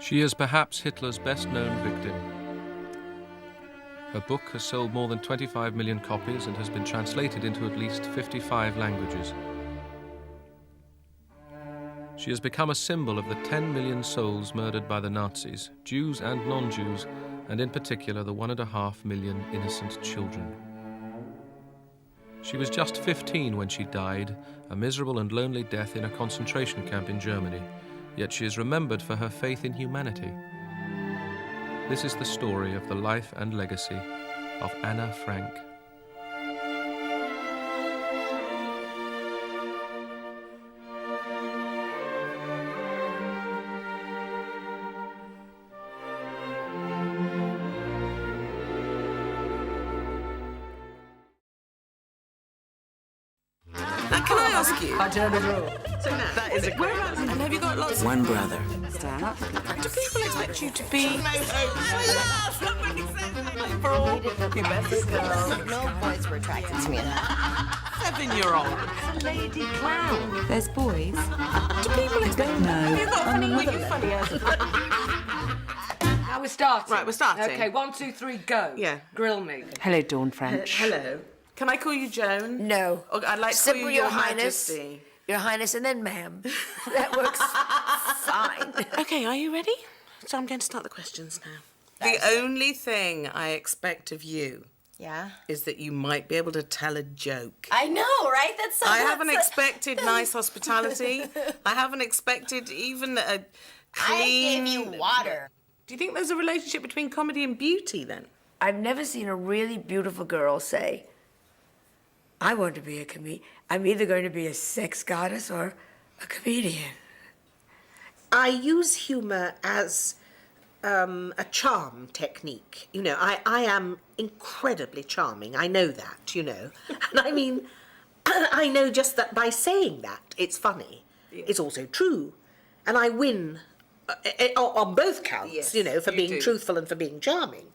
She is perhaps Hitler's best-known victim. Her book has sold more than 25 million copies and has been translated into at least 55 languages. She has become a symbol of the 10 million souls murdered by the Nazis, Jews and non-Jews, and in particular the 1.5 million innocent children. She was just 15 when she died, a miserable and lonely death in a concentration camp in Germany, yet she is remembered for her faith in humanity. This is the story of the life and legacy of Anna Frank. Can I ask you? I turn the rule. So that is a great. And have you got lots of... One brother. Stand up. Do people expect you to be... For all your best girl. No boys were attracted to me in that. 7-year-old. Lady clown. There's boys. Do people expect... No. You've got funny... You're funny as Now we're starting. Right, we're starting. Okay, 1, 2, 3, go. Yeah. Grill me. Hello, Dawn French. Hello. Can I call you Joan? No. Or I'd like to call Simple, you Your Your Highness. Majesty. Your Highness, and then ma'am. That works fine. Okay, are you ready? So I'm going to start the questions now. The only thing I expect of you Yeah? is that you might be able to tell a joke. I know, right? That's so... I haven't expected nice hospitality. I haven't expected even a clean... I gave you water. Do you think there's a relationship between comedy and beauty, then? I've never seen a really beautiful girl say, I want to be a comedian. I'm either going to be a sex goddess or a comedian. I use humour as a charm technique. You know, I am incredibly charming. I know that, you know. And I mean, I know just that by saying that, it's funny. Yeah. It's also true. And I win on both counts, yes, you know, for being do. truthful and for being charming.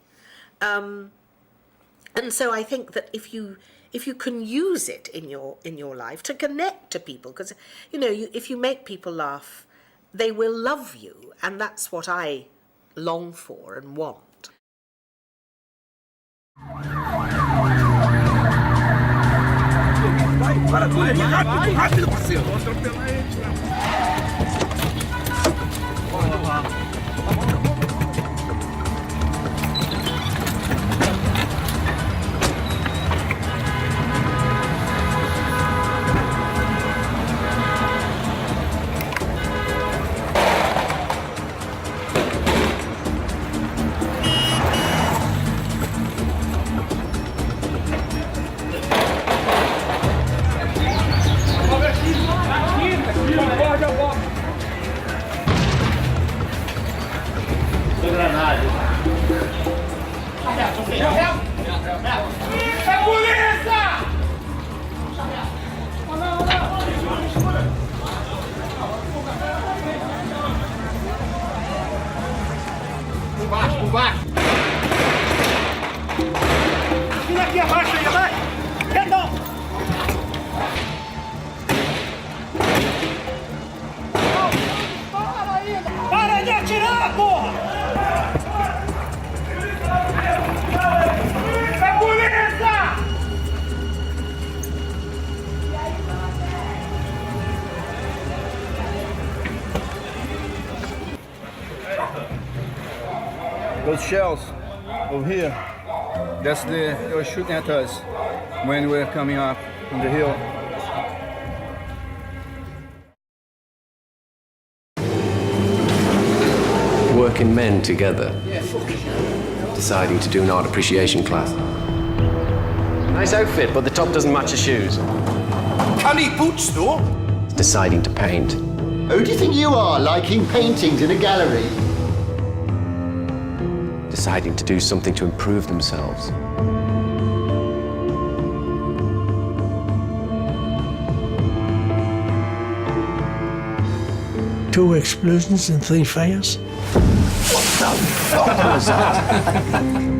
And so I think that if you can use it in your life to connect to people, because you know, if you make people laugh, they will love you, and that's what I long for and want. Para de atirar, porra! É polícia! Those shells over here, they were shooting at us when we were coming up on the hill. Working men together, deciding to do an art appreciation class. Nice outfit, but the top doesn't match the shoes. Canny boots, though. Deciding to paint. Who do you think you are, liking paintings in a gallery? Deciding to do something to improve themselves. Two explosions and 3 fires. What the fuck was that?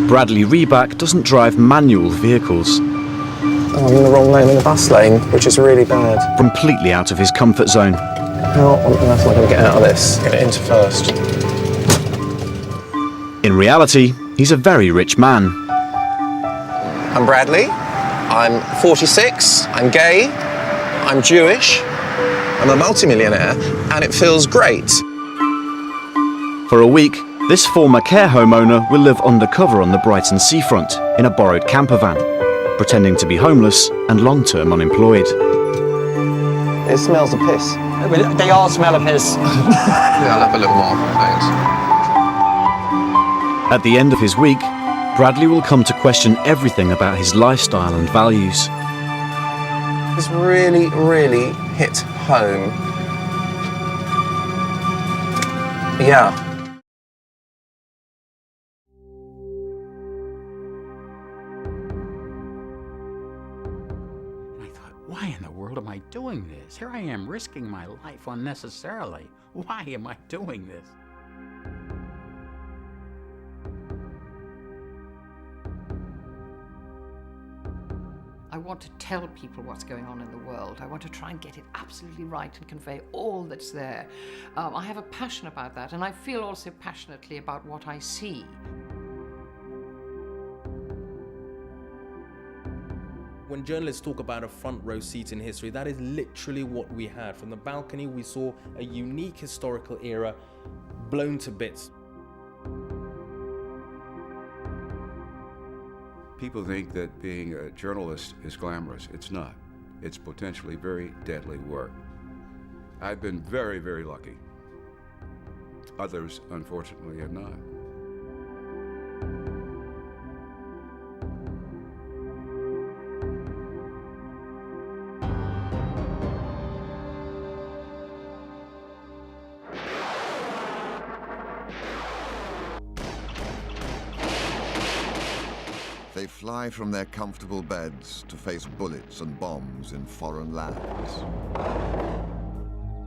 Bradley Reback doesn't drive manual vehicles. Oh, I'm in the wrong lane, in the bus lane, which is really bad. Completely out of his comfort zone. How on earth am I going to get out of this? Get it into first. In reality, he's a very rich man. I'm Bradley. I'm 46. I'm gay. I'm Jewish. I'm a multimillionaire, and it feels great. For a week, this former care home owner will live undercover on the Brighton seafront in a borrowed camper van, pretending to be homeless and long-term unemployed. It smells of piss. They all smell of piss. Yeah, I'll have a little more, thanks. At the end of his week, Bradley will come to question everything about his lifestyle and values. It's really, really hit home. Yeah. Why in the world am I doing this? Here I am risking my life unnecessarily. Why am I doing this? I want to tell people what's going on in the world. I want to try and get it absolutely right and convey all that's there. I have a passion about that, and I feel also passionately about what I see. When journalists talk about a front row seat in history, that is literally what we had. From the balcony, we saw a unique historical era blown to bits. People think that being a journalist is glamorous. It's not. It's potentially very deadly work. I've been very, very lucky. Others, unfortunately, have not. They fly from their comfortable beds to face bullets and bombs in foreign lands.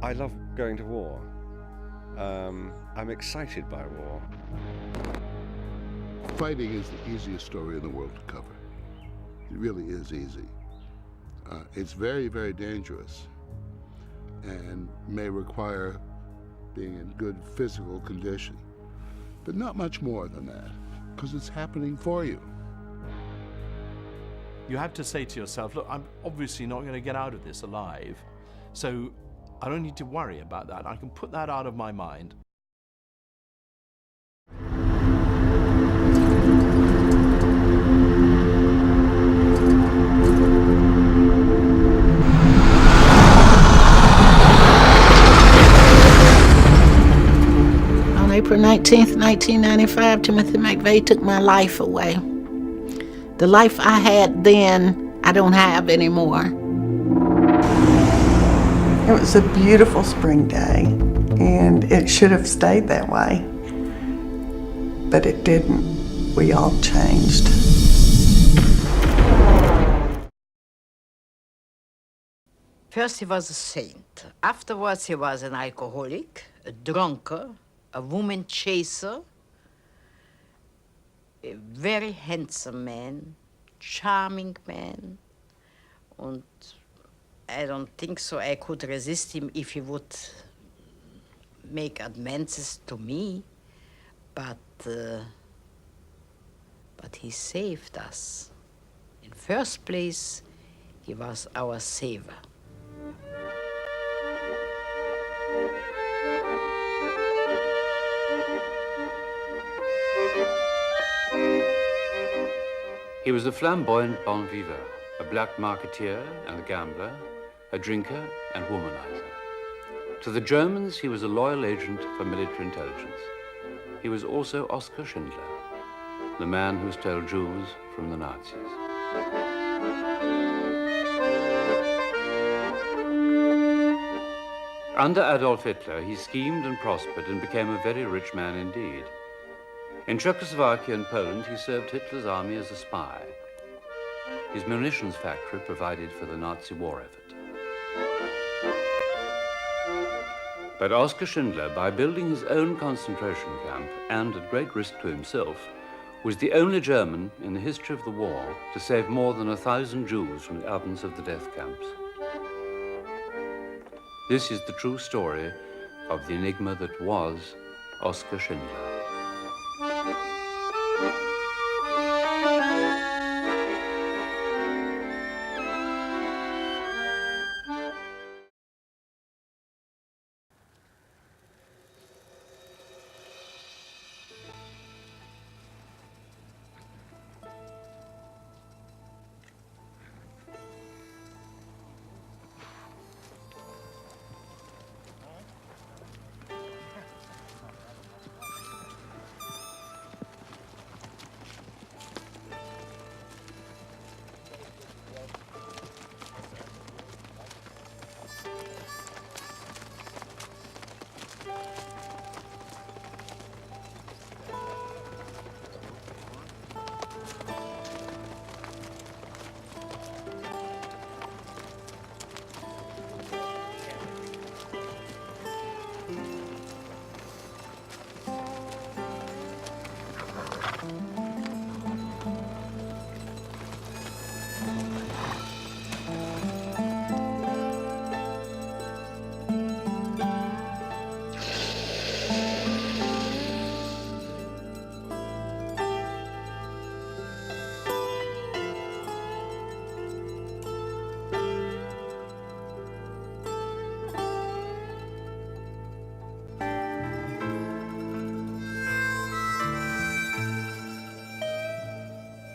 I love going to war. I'm excited by war. Fighting is the easiest story in the world to cover. It really is easy. It's very, very dangerous and may require being in good physical condition, but not much more than that, because it's happening for you. You have to say to yourself, look, I'm obviously not going to get out of this alive, so I don't need to worry about that. I can put that out of my mind. On April 19th, 1995, Timothy McVeigh took my life away. The life I had then, I don't have anymore. It was a beautiful spring day, and it should have stayed that way. But it didn't. We all changed. First he was a saint. Afterwards he was an alcoholic, a drunkard, a woman chaser, a very handsome man, charming man, and I don't think so I could resist him if he would make advances to me, but he saved us. In first place, he was our savior. He was a flamboyant bon vivant, a black marketeer and a gambler, a drinker and womanizer. To the Germans, he was a loyal agent for military intelligence. He was also Oskar Schindler, the man who stole Jews from the Nazis. Under Adolf Hitler, he schemed and prospered and became a very rich man indeed. In Czechoslovakia and Poland, he served Hitler's army as a spy. His munitions factory provided for the Nazi war effort. But Oskar Schindler, by building his own concentration camp and at great risk to himself, was the only German in the history of the war to save more than 1,000 Jews from the ovens of the death camps. This is the true story of the enigma that was Oskar Schindler.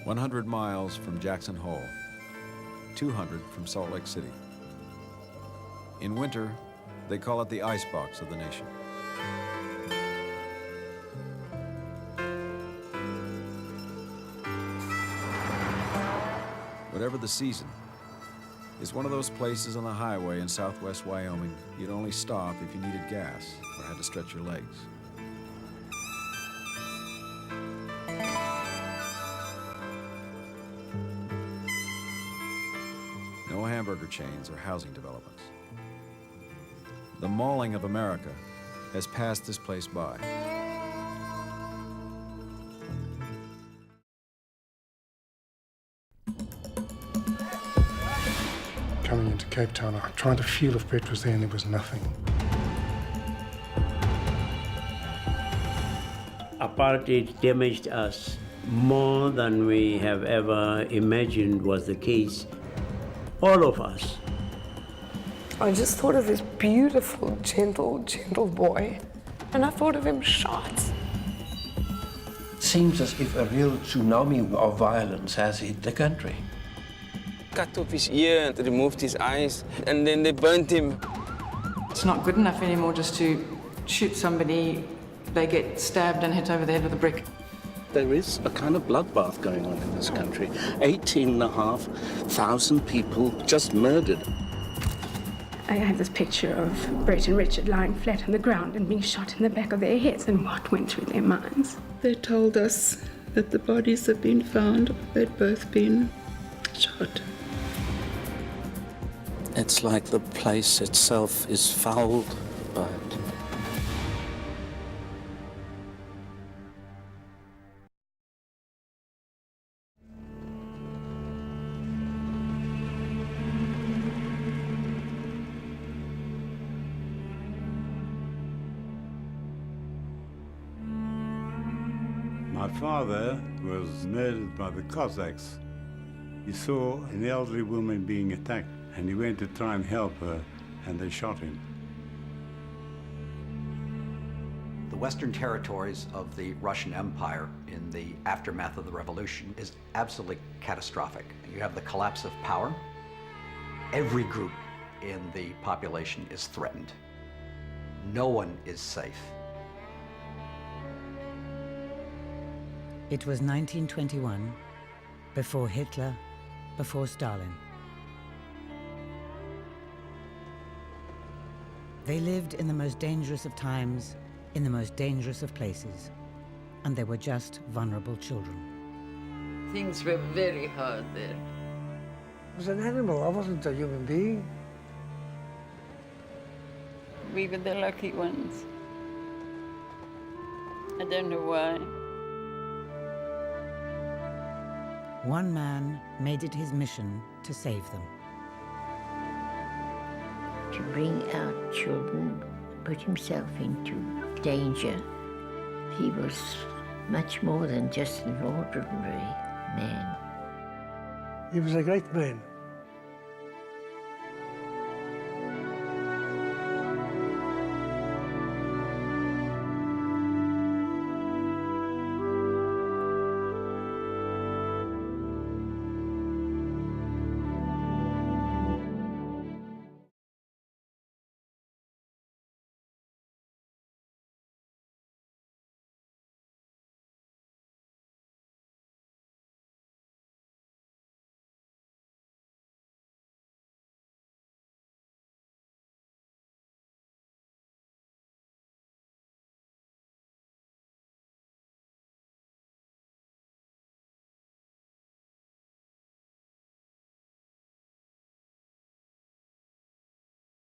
"100 miles from Jackson Hole, 200 from Salt Lake City. In winter, they call it the icebox of the nation. Whatever the season, it's one of those places on the highway in southwest Wyoming you'd only stop if you needed gas or had to stretch your legs. No hamburger chains or housing developments. The mauling of America has passed this place by. Coming into Cape Town, I tried to feel if Brett was there, and there was nothing. Apartheid damaged us more than we have ever imagined was the case. All of us. I just thought of this beautiful, gentle boy, and I thought of him shot. Seems as if a real tsunami of violence has hit the country. Cut off his ear and removed his eyes, and then they burnt him. It's not good enough anymore just to shoot somebody, they get stabbed and hit over the head with a brick. There is a kind of bloodbath going on in this country. 18,500 people just murdered. I have this picture of Brett and Richard lying flat on the ground and being shot in the back of their heads, and what went through their minds. They told us that the bodies had been found. They'd both been shot. It's like the place itself is fouled by it. My father was murdered by the Cossacks. He saw an elderly woman being attacked, and he went to try and help her, and they shot him. The Western territories of the Russian Empire in the aftermath of the revolution is absolutely catastrophic. You have the collapse of power. Every group in the population is threatened. No one is safe. It was 1921, before Hitler, before Stalin. They lived in the most dangerous of times, in the most dangerous of places, and they were just vulnerable children. Things were very hard there. I was an animal, I wasn't a human being. We were the lucky ones. I don't know why. one man made it his mission to save them. To bring our children, put himself into danger. He was much more than just an ordinary man. He was a great man.